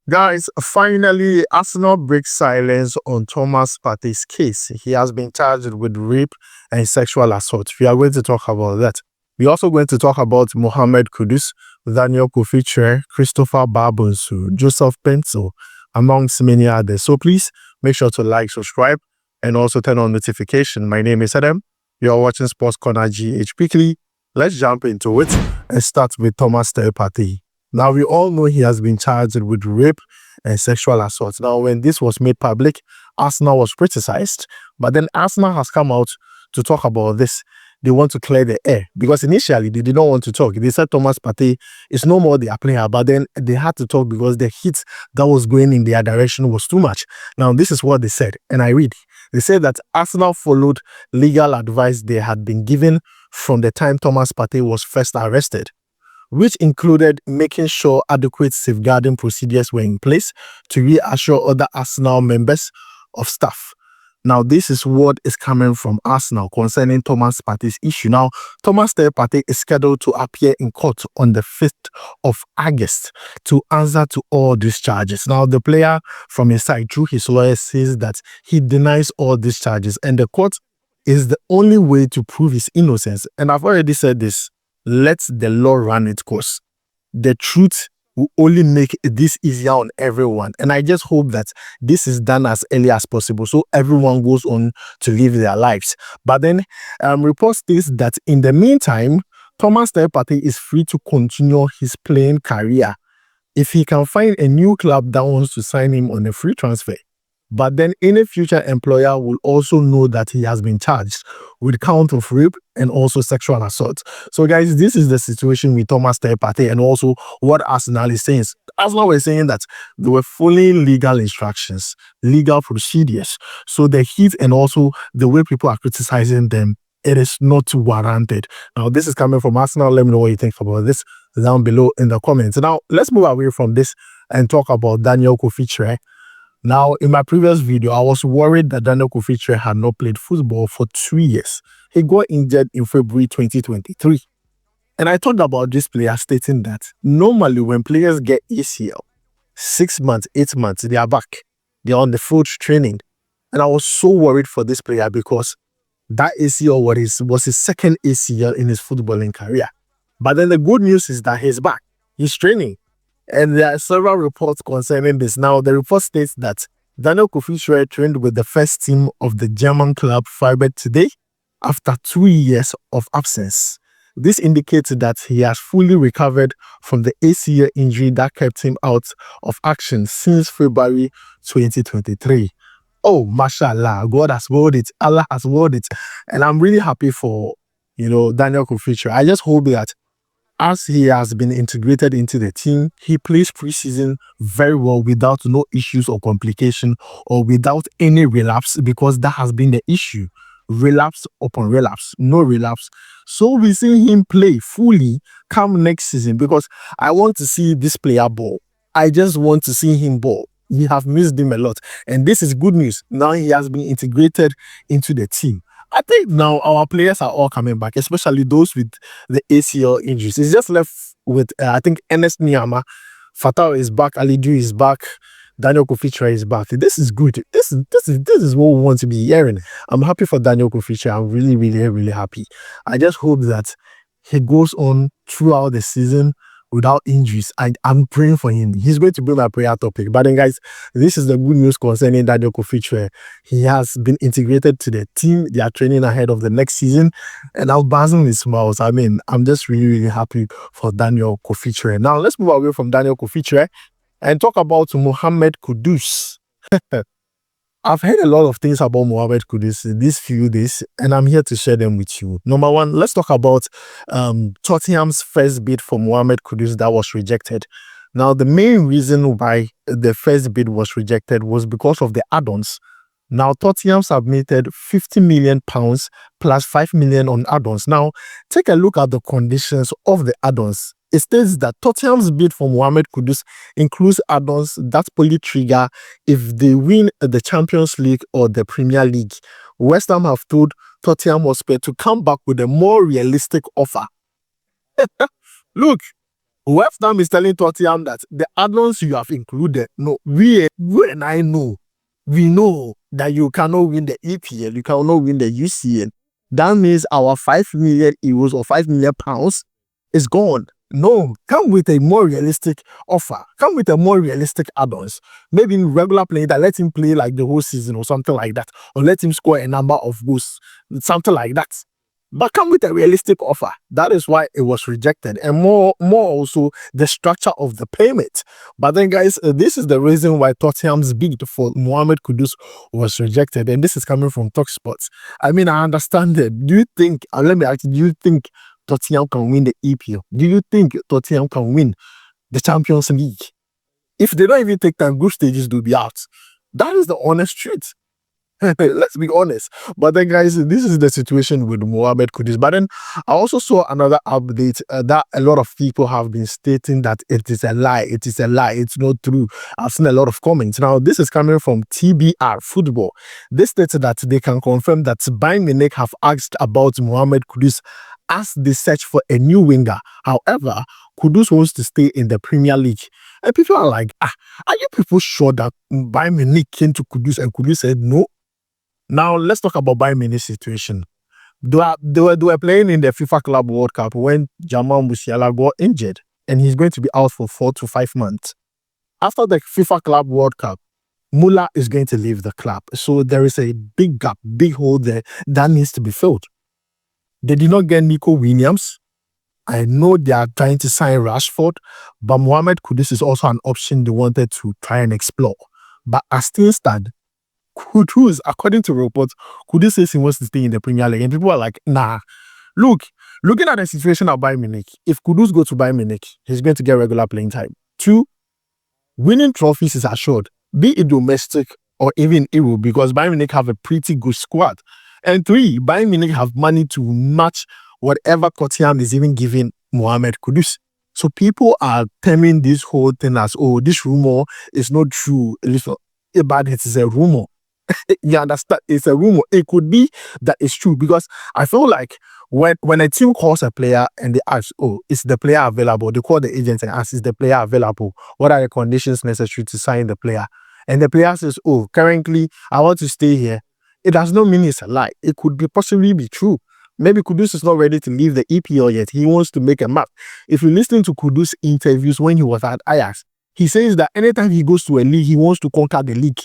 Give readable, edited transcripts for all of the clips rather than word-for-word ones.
Guys, finally, Arsenal breaks silence on Thomas Partey's case. He has been charged with rape and sexual assault. We are going to talk about that. We're also going to talk about Mohammed Kudus, Daniel Kofi Kyereh, Christopher Baah, Joseph Paintsil, amongst many others. So please make sure to like, subscribe, and also turn on notification. My name is Adam. You are watching SportsCornerGH quickly. Let's jump into it and start with Thomas Partey. Now, we all know he has been charged with rape and sexual assault. Now, when this was made public, Arsenal was criticized, but then Arsenal has come out to talk about this. They want to clear the air because initially they did not want to talk. They said Thomas Partey is no more their player, but then they had to talk because the heat that was going in their direction was too much. Now, this is what they said, and I read. They said that Arsenal followed legal advice they had been given from the time Thomas Partey was first arrested, which included making sure adequate safeguarding procedures were in place to reassure other Arsenal members of staff. Now, this is what is coming from Arsenal concerning Thomas Partey's issue. Now, Thomas Partey is scheduled to appear in court on the 5th of August to answer to all these charges. Now, the player from his side, through his lawyer, says that he denies all these charges, and the court is the only way to prove his innocence. And I've already said this. Let the law run its course. The truth will only make this easier on everyone. And I just hope that this is done as early as possible so everyone goes on to live their lives. But then reports states that in the meantime, Thomas Partey is free to continue his playing career if he can find a new club that wants to sign him on a free transfer. But then any future employer will also know that he has been charged with count of rape and also sexual assault. So guys, this is the situation with Thomas Partey and also what Arsenal is saying. Arsenal were saying that they were following legal instructions, legal procedures. So the heat and also the way people are criticizing them, it is not warranted. Now, this is coming from Arsenal. Let me know what you think about this down below in the comments. Now, let's move away from this and talk about Daniel Kofi Kyereh. Now, in my previous video, I was worried that Daniel Kofi Kyereh had not played football for 2 years. He got injured in February 2023. And I talked about this player stating that normally when players get ACL, 6 months, 8 months, they are back. They are on the field training. And I was so worried for this player because that ACL was his second ACL in his footballing career. But then the good news is that he's back. He's training. And there are several reports concerning this. Now, the report states that Daniel Kofi Kyereh trained with the first team of the German club Freiburg today after 2 years of absence. This indicates that he has fully recovered from the ACL injury that kept him out of action since February 2023. Oh, mashallah, God has willed it. Allah has willed it. And I'm really happy for, Daniel Kofi Kyereh. I just hope that as he has been integrated into the team, he plays preseason very well without no issues or complication or without any relapse, because that has been the issue. Relapse upon relapse, no relapse. So we see him play fully come next season because I want to see this player ball. I just want to see him ball. We have missed him a lot. And this is good news. Now he has been integrated into the team. I think now our players are all coming back, especially those with the ACL injuries. It's just left with, I think, Ernest Nyama, Fatah is back, Alidu is back, Daniel Kofi Kyereh is back. This is good. This is what we want to be hearing. I'm happy for Daniel Kofi Kyereh. I'm really, really, really happy. I just hope that he goes on throughout the season without injuries. I'm praying for him. He's going to be my prayer topic. But then, guys, this is the good news concerning Daniel Kofi Kyereh. He has been integrated to the team. They are training ahead of the next season. And I'm buzzing with smiles. I mean, I'm just really, really happy for Daniel Kofi Kyereh. Now, let's move away from Daniel Kofi Kyereh and talk about Mohammed Kudus. I've heard a lot of things about Mohammed Kudus these few days, and I'm here to share them with you. Number one, let's talk about Tottenham's first bid for Mohammed Kudus that was rejected. Now, the main reason why the first bid was rejected was because of the add-ons. Now, Tottenham submitted £50 million plus £5 million on add-ons. Now, take a look at the conditions of the add-ons. It states that Tottenham's bid for Mohammed Kudus includes add-ons that only trigger if they win the Champions League or the Premier League. West Ham have told Tottenham Hotspur to come back with a more realistic offer. Look, West Ham is telling Tottenham that the add-ons you have included, no, we and I know, we know that you cannot win the EPL, you cannot win the UCL. That means our 5 million euros or 5 million pounds is gone. No, come with a more realistic offer. Come with a more realistic add-ons. Maybe in regular play that let him play like the whole season or something like that. Or let him score a number of goals, something like that. But come with a realistic offer. That is why it was rejected. And more also the structure of the payment. But then, guys, this is the reason why Tottenham's bid for Mohammed Kudus was rejected. And this is coming from TalkSports. I mean, I understand it. Do you think, let me ask you, do you think Tottenham can win the EPL? Do you think Tottenham can win the Champions League? If they don't even take time, group stages will be out. That is the honest truth. Let's be honest. But then, guys, this is the situation with Mohammed Kudus. But then I also saw another update that a lot of people have been stating that it is a lie. It is a lie. It's not true. I've seen a lot of comments. Now, this is coming from TBR Football. They stated that they can confirm that Bayern Munich have asked about Mohammed Kudus as they search for a new winger. However, Kudus wants to stay in the Premier League. And people are like, are you people sure that Bayern Munich came to Kudus and Kudus said no? Now, let's talk about Bayern Munich's situation. They were playing in the FIFA Club World Cup when Jamal Musiala got injured, and he's going to be out for 4 to 5 months. After the FIFA Club World Cup, Müller is going to leave the club. So there is a big gap, big hole there that needs to be filled. They did not get Nico Williams. I know they are trying to sign Rashford, but Mohammed Kudus is also an option they wanted to try and explore. But as things stand, Kudus, according to reports, Kudus says he wants to stay in the Premier League. And people are like, nah. Looking at the situation at Bayern Munich, if Kudus goes to Bayern Munich, he's going to get regular playing time. 2, winning trophies is assured, be it domestic or even Euro, because Bayern Munich have a pretty good squad. And 3, Bayern Munich have money to match whatever Tottenham is even giving Mohammed Kudus. So people are terming this whole thing as, oh, this rumor is not true, but it is a rumor. You understand? It's a rumor. It could be that it's true, because I feel like when a team calls a player and they ask, oh, is the player available? They call the agent and ask, is the player available? What are the conditions necessary to sign the player? And the player says, oh, currently I want to stay here. It does not mean it's a lie. It could possibly be true. Maybe Kudus is not ready to leave the EPL yet. He wants to make a mark. If you listen to Kudus' interviews when he was at Ajax, he says that anytime he goes to a league, he wants to conquer the league.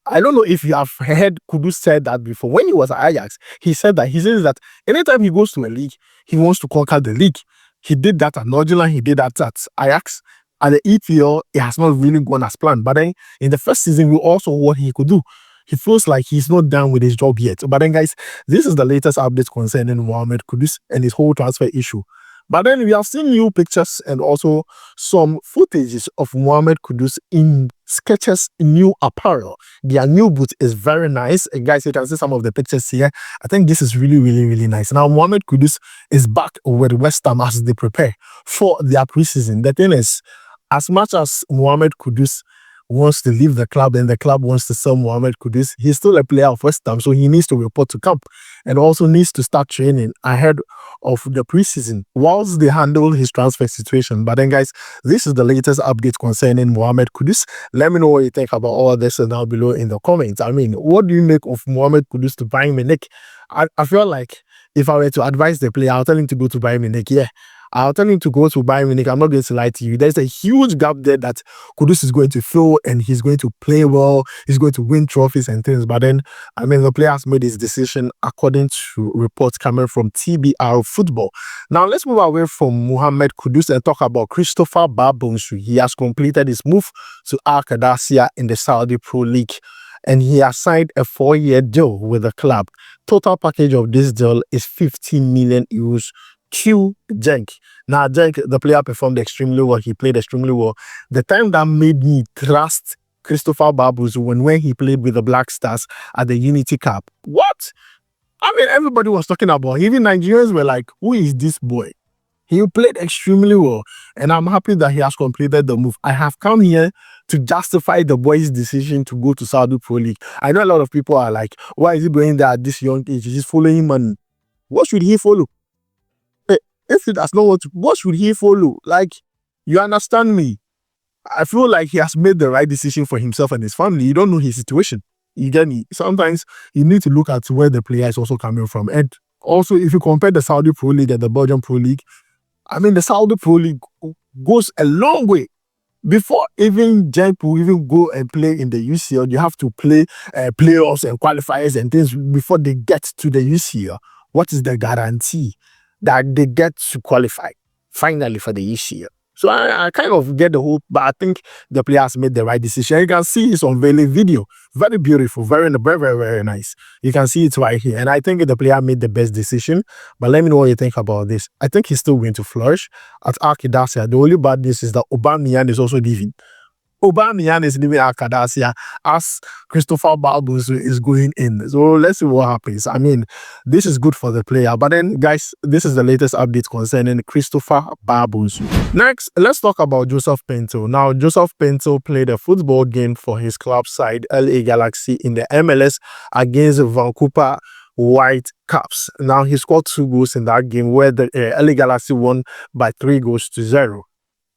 I don't know if you have heard Kudus said that before. When he was at Ajax, he says that anytime he goes to a league, he wants to conquer the league. He did that at Nordirland, he did that at Ajax. At the EPL, it has not really gone as planned. But then in the first season, we also what he could do. He feels like he's not done with his job yet. But then, guys, this is the latest update concerning Mohammed Kudus and his whole transfer issue. But then we have seen new pictures and also some footages of Mohammed Kudus in Skechers new apparel. Their new boot is very nice. And guys, you can see some of the pictures here. I think this is really, really, really nice. Now, Mohammed Kudus is back with West Ham as they prepare for their preseason. The thing is, as much as Mohammed Kudus wants to leave the club and the club wants to sell Mohammed Kudus, he's still a player of West Ham, so he needs to report to camp and also needs to start training ahead of the preseason whilst they handle his transfer situation. But then, guys, this is the latest update concerning Mohammed Kudus. Let me know what you think about all this down below in the comments. I mean, what do you make of Mohammed Kudus to Bayern Munich? I feel like if I were to advise the player, I'll tell him to go to Bayern Munich. Yeah, I'll tell him to go to Bayern Munich. I'm not going to lie to you. There's a huge gap there that Kudus is going to fill, and he's going to play well. He's going to win trophies and things. But then, I mean, the player has made his decision according to reports coming from TBR Football. Now, let's move away from Mohammed Kudus and talk about Christopher Baah. He has completed his move to qadsiah in the Saudi Pro League, and he has signed a 4-year deal with the club. Total package of this deal is 15 million euros. Genk. Now, Genk, the player performed extremely well. He played extremely well. The time that made me trust Christopher Baah when he played with the Black Stars at the Unity Cup. What? I mean, everybody was talking about him. Even Nigerians were like, who is this boy? He played extremely well, and I'm happy that he has completed the move. I have come here to justify the boy's decision to go to Saudi Pro League. I know a lot of people are like, why is he going there at this young age? He's following money. What should he follow? If he does not want to, what should he follow? Like, You understand me? I feel like he has made the right decision for himself and his family. You don't know his situation. You get me? Sometimes you need to look at where the player is also coming from. And also, if you compare the Saudi Pro League and the Belgian Pro League, I mean, the Saudi Pro League goes a long way. Before even Genk will even go and play in the UCL, you have to play playoffs and qualifiers and things before they get to the UCL. What is the guarantee that they get to qualify finally for the UCL? So I kind of get the hope, but I think the player has made the right decision. You can see his unveiling video. Very beautiful, very, very, very, very nice. You can see it right here. And I think the player made the best decision. But let me know what you think about this. I think he's still going to flourish at qadsiah. The only bad news is that Aubameyang is also leaving. Aubameyang is leaving at qadsiah as Christopher Baah is going in. So let's see what happens. I mean, this is good for the player. But then, guys, this is the latest update concerning Christopher Baah. Next, let's talk about Joseph Paintsil. Now, Joseph Paintsil played a football game for his club side, LA Galaxy, in the MLS against Vancouver Whitecaps. Now, he scored 2 goals in that game where the LA Galaxy won by 3-0.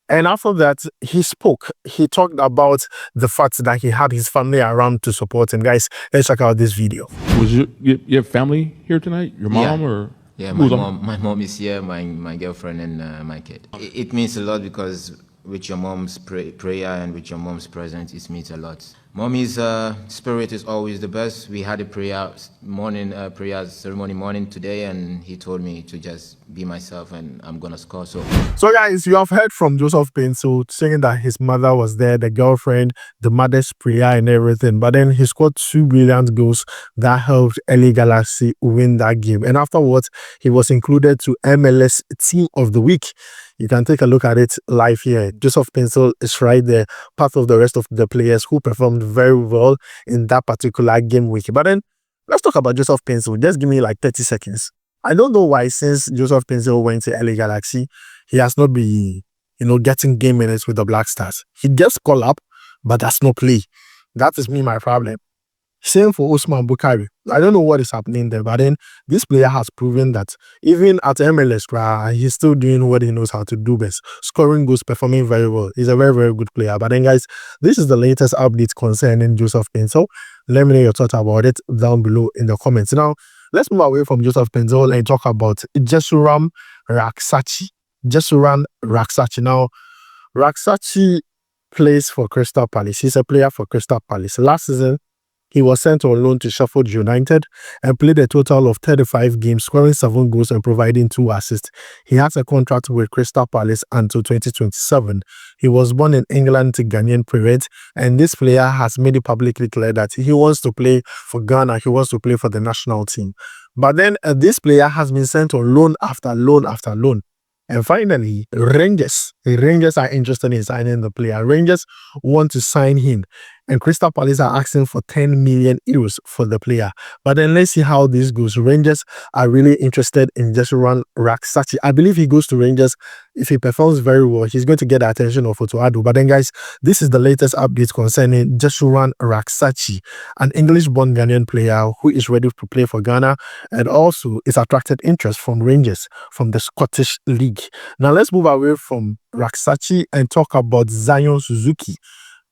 And after that, he spoke. He talked about the fact that he had his family around to support him. Guys, let's check out this video. Was your family here tonight? Your mom or? Yeah, my mom is here, my girlfriend and my kid. It means a lot because with your mom's prayer and with your mom's presence, it means a lot. Mommy's spirit is always the best. We had a prayer ceremony morning today, and he told me to just be myself and I'm gonna score. So guys, you have heard from Joseph Paintsil saying that his mother was there, the girlfriend, the mother's prayer and everything. But then he scored 2 brilliant goals that helped LA Galaxy win that game. And afterwards, he was included to MLS Team of the Week. You can take a look at it live here. Joseph Paintsil is right there, part of the rest of the players who performed very well in that particular game week. But then, let's talk about Joseph Paintsil. Just give me like 30 seconds. I don't know why since Joseph Paintsil went to LA Galaxy, he has not been, getting game minutes with the Black Stars. He gets called up, but does not play. That is my problem. Same for Ousmane Boukari. I don't know what is happening there, but then this player has proven that even at MLS, he's still doing what he knows how to do best. Scoring goals, performing very well. He's a very, very good player. But then, guys, this is the latest update concerning Joseph Paintsil. Let me know your thoughts about it down below in the comments. Now, let's move away from Joseph Paintsil and talk about Jesurun Rakachi. Jesurun Rakachi. Now, Rakachi plays for Crystal Palace. He's a player for Crystal Palace. Last season, he was sent on loan to Sheffield United and played a total of 35 games, scoring 7 goals and providing 2 assists. He has a contract with Crystal Palace until 2027. He was born in England to Ghanaian parents, and this player has made it publicly clear that he wants to play for Ghana. He wants to play for the national team. But then this player has been sent on loan after loan after loan. And finally, Rangers are interested in signing the player. Rangers want to sign him. And Crystal Palace are asking for 10 million euros for the player. But then let's see how this goes. Rangers are really interested in Juran Rakachi. I believe he goes to Rangers. If he performs very well, he's going to get the attention of Otoado. But then, guys, this is the latest update concerning Juran Rakachi, an English-born Ghanaian player who is ready to play for Ghana and also is attracted interest from Rangers from the Scottish League. Now, let's move away from Rakachi and talk about Zion Suzuki.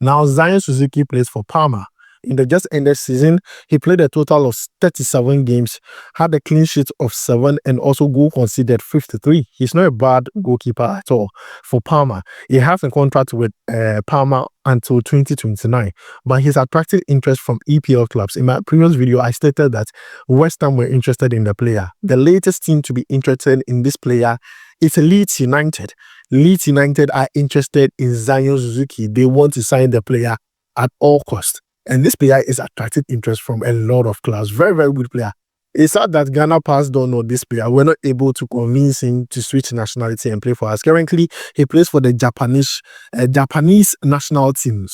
Now, Zion Suzuki plays for Parma. In the just ended season, he played a total of 37 games, had a clean sheet of 7, and also goal conceded 53. He's not a bad goalkeeper at all for Parma. He has a contract with Parma until 2029, but he's attracted interest from EPL clubs. In my previous video, I stated that West Ham were interested in the player. The latest team to be interested in this player is Leeds United. Leeds United are interested in Zion Suzuki. They want to sign the player at all costs. And this player is attracting interest from a lot of clubs. Very, very good player. It's sad that Ghana Pass don't know this player. We're not able to convince him to switch nationality and play for us. Currently, he plays for the Japanese national team.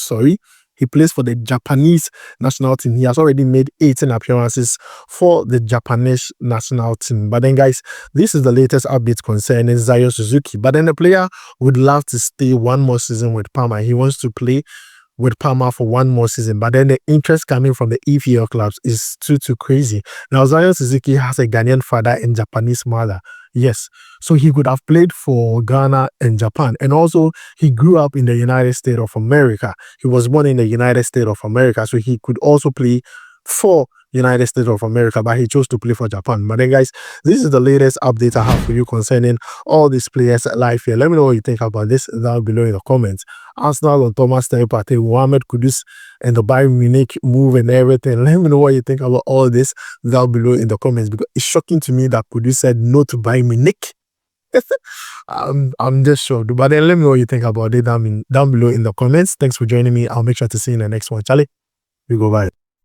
He plays for the Japanese national team. He has already made 18 appearances for the Japanese national team. But then, guys, this is the latest update concerning Zion Suzuki. But then the player would love to stay one more season with Parma. He wants to play with Parma for one more season, but then the interest coming from the EPL clubs is too crazy. Now, Zion Suzuki has a Ghanaian father and Japanese mother. Yes. So he could have played for Ghana and Japan. And also, he grew up in the United States of America. He was born in the United States of America. So he could also play for United States of America, but he chose to play for Japan. But then, guys, this is the latest update I have for you concerning all these players live here. Let me know what you think about this down below in the comments. Arsenal on Thomas Partey, Mohammed Kudus, and the Bayern Munich move and everything. Let me know what you think about all this down below in the comments, because it's shocking to me that Kudus said no to Bayern Munich. I'm just shocked. But then let me know what you think about it down below in the comments. Thanks for joining me. I'll make sure to see you in the next one. Charlie, we go bye.